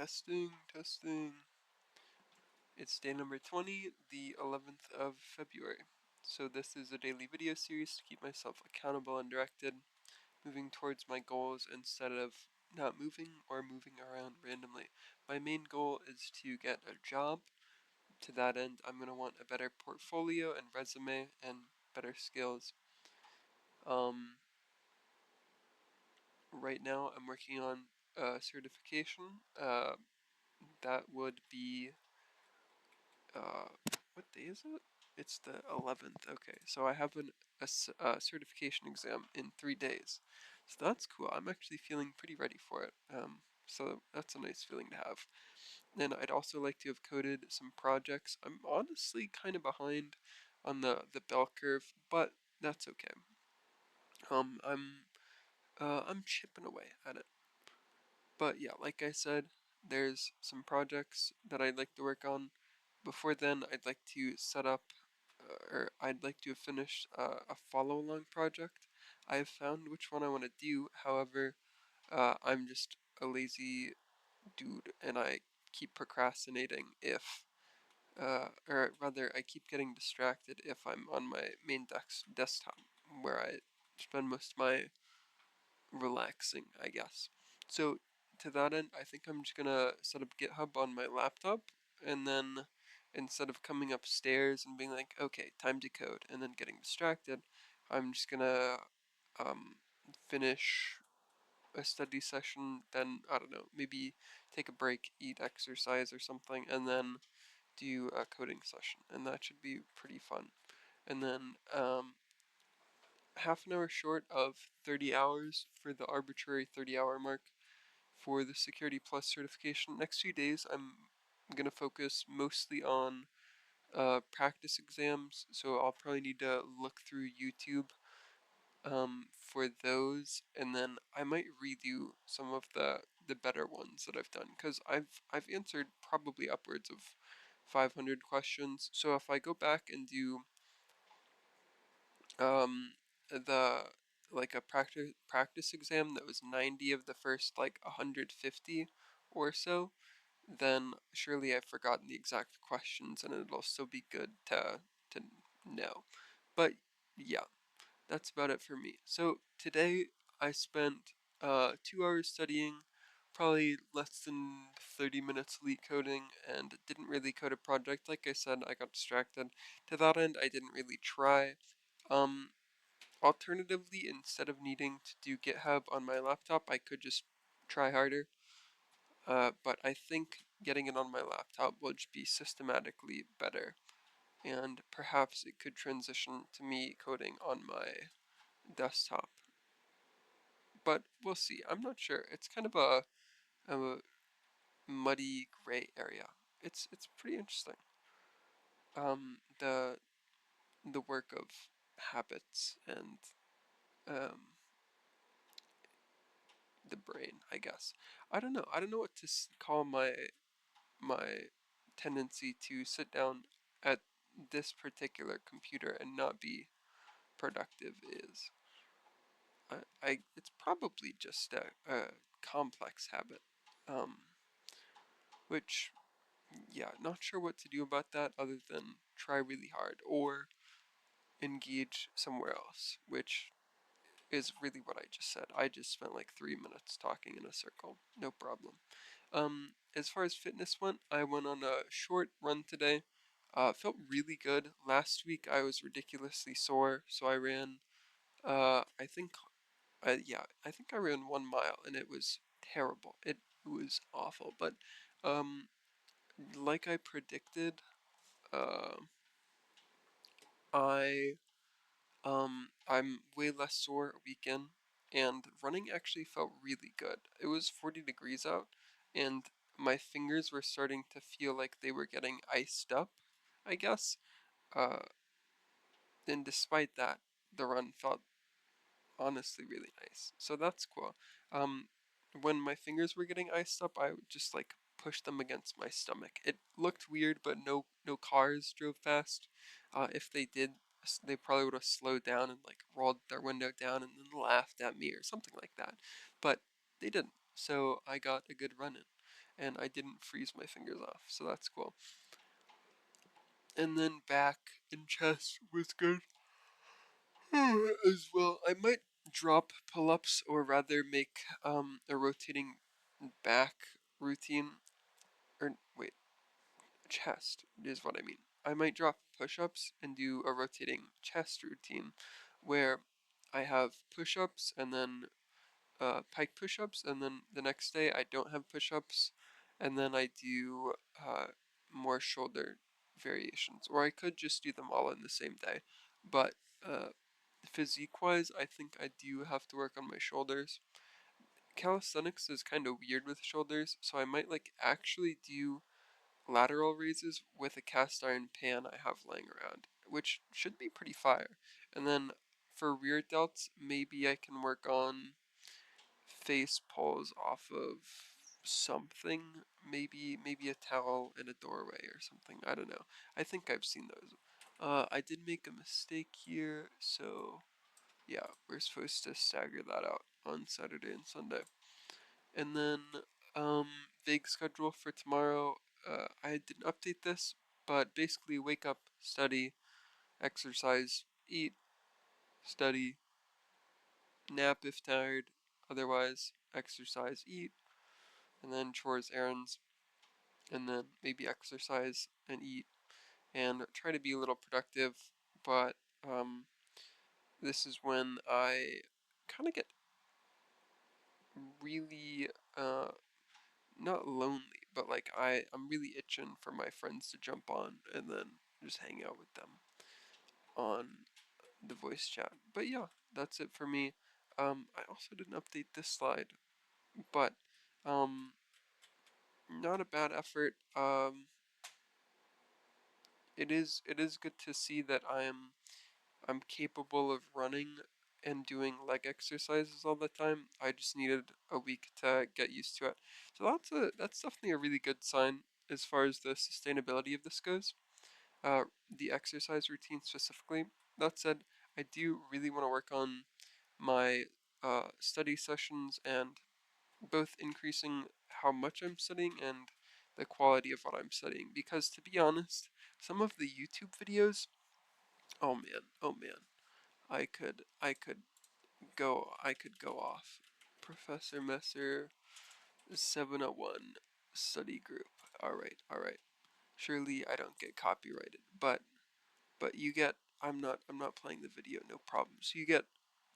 Testing, testing. It's day number 20, the 11th of February. So this is a daily video series to keep myself accountable and directed, moving towards my goals instead of not moving or moving around randomly. My main goal is to get a job. To that end, I'm going to want a better portfolio and resume and better skills. Right now I'm working on a certification. That would be what day is it? It's the 11th. Okay, so I have a certification exam in 3 days. So that's cool. I'm actually feeling pretty ready for it. So that's a nice feeling to have. And I'd also like to have coded some projects. I'm honestly kind of behind on the bell curve, but that's okay. I'm chipping away at it. But yeah, like I said, there's some projects that I'd like to work on. Before then, I'd like to set up, or I'd like to have finished a follow-along project. I have found which one I want to do. However, I'm just a lazy dude, and I keep procrastinating or rather, I keep getting distracted if I'm on my main desktop, where I spend most of my relaxing, I guess. So to that end, I think I'm just gonna set up GitHub on my laptop, and then instead of coming upstairs and being like, okay, time to code, and then getting distracted, I'm just gonna um, finish a study session, then I don't know, maybe take a break, eat, exercise or something, and then do a coding session, and that should be pretty fun. And then half an hour short of 30 hours for the arbitrary 30-hour mark for the Security Plus certification. Next few days, I'm going to focus mostly on practice exams, so I'll probably need to look through YouTube for those, and then I might redo some of the better ones that I've done, because I've answered probably upwards of 500 questions. So if I go back and do um the like a practice exam that was 90 of the first like 150 or so, then surely I've forgotten the exact questions and it'll still be good to know. But yeah, that's about it for me. So today I spent 2 hours studying, probably less than 30 minutes leak coding, and didn't really code a project. Like I said, I got distracted. To that end, I didn't really try. Um, Alternatively, instead of needing to do GitHub on my laptop, I could just try harder. But I think getting it on my laptop will just be systematically better, and perhaps it could transition to me coding on my desktop. But we'll see. I'm not sure. It's kind of a muddy gray area. It's pretty interesting. The work of habits and um, the brain, I guess. I don't know. I don't know what to call my tendency to sit down at this particular computer and not be productive is. It's probably just a complex habit, um, which, yeah, not sure what to do about that other than try really hard or engage somewhere else, which is really what I just said. I just spent like 3 minutes talking in a circle, no problem. As far as fitness went, I went on a short run today. Felt really good. Last week I was ridiculously sore, so I ran. I think, yeah, I think I ran 1 mile, and it was terrible. It was awful, but um, like I predicted, uh, I I'm way less sore a week in, and running actually felt really good. It was 40 degrees out, and my fingers were starting to feel like they were getting iced up, I guess. Uh, and despite that, the run felt honestly really nice. So that's cool. Um, when my fingers were getting iced up, I would just like push them against my stomach. It looked weird, but no cars drove past. If they did, they probably would have slowed down and like rolled their window down and then laughed at me or something like that. But they didn't. So I got a good run in. and I didn't freeze my fingers off, so that's cool. And then back and chest was good as well. I might drop pull-ups or rather make a rotating back routine, or wait, chest is what I mean. I might drop push-ups and do a rotating chest routine where I have push-ups and then pike push-ups, and then the next day I don't have push-ups, and then I do more shoulder variations, or I could just do them all in the same day. But physique-wise, I think I do have to work on my shoulders. Calisthenics is kind of weird with shoulders, so I might like actually do lateral raises with a cast iron pan I have laying around, which should be pretty fire. And then for rear delts, maybe I can work on face pulls off of something, maybe a towel in a doorway or something. I don't know. I think I've seen those. I did make a mistake here, so yeah, we're supposed to stagger that out on Saturday and Sunday. And then vague schedule for tomorrow. I didn't update this, but basically wake up, study, exercise, eat, study, nap if tired, otherwise exercise, eat, and then chores, errands, and then maybe exercise and eat, and try to be a little productive. But um, this is when I kind of get really not lonely, but like I'm really itching for my friends to jump on and then just hang out with them on the voice chat. But yeah, that's it for me. I also didn't update this slide, but um, not a bad effort. It is good to see that I'm capable of running and doing leg exercises all the time. I just needed a week to get used to it. So that's definitely a really good sign as far as the sustainability of this goes. The exercise routine specifically. That said, I do really want to work on my study sessions and both increasing how much I'm studying and the quality of what I'm studying. Because to be honest, some of the YouTube videos, oh man, I could go off. Professor Messer 701 study group. All right. Surely I don't get copyrighted, but you get I'm not playing the video, no problem. So you get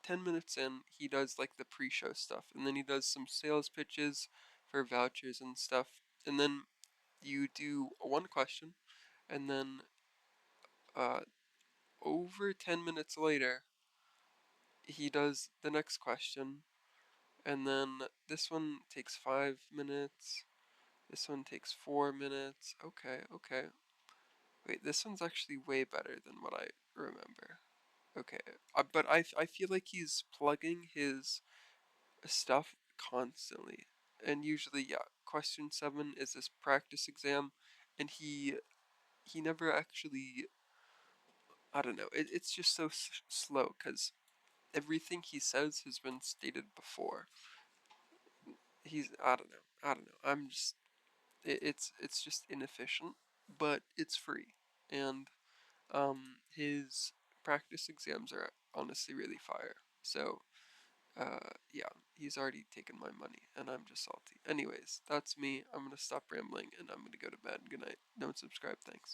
10 minutes in, he does like the pre-show stuff, and then he does some sales pitches for vouchers and stuff, and then you do one question, and then uh, over 10 minutes later, he does the next question, and then this one takes 5 minutes, this one takes 4 minutes. Okay, okay. Wait, this one's actually way better than what I remember. Okay, but I feel like he's plugging his stuff constantly, and usually, yeah, question 7 is this practice exam, and he never actually, I don't know, it's just so slow because everything he says has been stated before. I don't know. I'm just it's just inefficient, but it's free, and his practice exams are honestly really fire. So yeah, he's already taken my money, and I'm just salty. Anyways, that's me. I'm gonna stop rambling, and I'm gonna go to bed. Good night. Don't subscribe. Thanks.